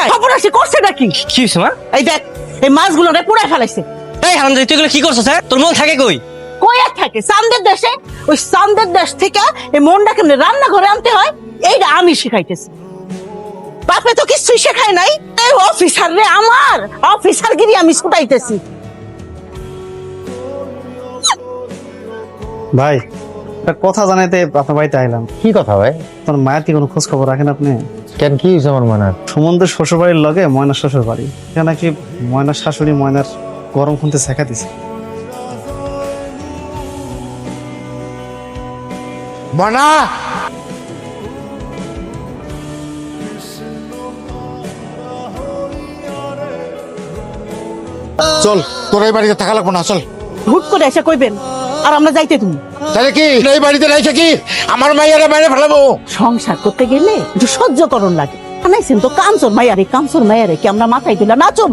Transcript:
খবরাসি করছে নাকি? কি হইছে মা? এই দেখ, এই মাছগুলো পুড়ায় ফেলাইছে। এই হারামজাদি তুই এগুলো কি করছিস? হ্যাঁ, তোর মন থাকে কই? কই আর থাকে? চান্দের দেশে। ওই চান্দের দেশ থেকে এই মনটা কেমনে রান্না ঘরে আনতে হয় এইটা আমি শিখাইতেছি। বাপে তো কিছুই শেখায় নাই। এই অফিসার রে, আমার অফিসারগিরি আমি ছুটাইতেছি। ভাই একটা কথা জানাইতে আপনার বাড়িতে আইলাম। কি কথা ভাই? তোর মায়ের কি কোনো খোঁজ খবর রাখেন আপনি? কেন, কি হয়েছে আমার মনে? সুমনদের শ্বশুর বাড়ির লগে ময়নার শ্বশুর বাড়ি, এখানে নাকি ময়নার শাশুড়ি ময়নার গরম খুনতে শেখা দিছে। মনা, চল, তোর এই বাড়িতে থাকা লাগবো না, চল। হুট করে এসে কইবেন আর আমরা যাইতে তুমি? তাহলে কি এই বাড়িতে রাইছে কি আমার মাইয়ারে বাইরে ফেলাবো? সংসার করতে গেলে একটু সহ্য করণ লাগে। আনাইছেন তো কামচোর মাইয়ারে, কামচোর মাইয়ারে কি আমরা মাথায় তুলে নাচুম?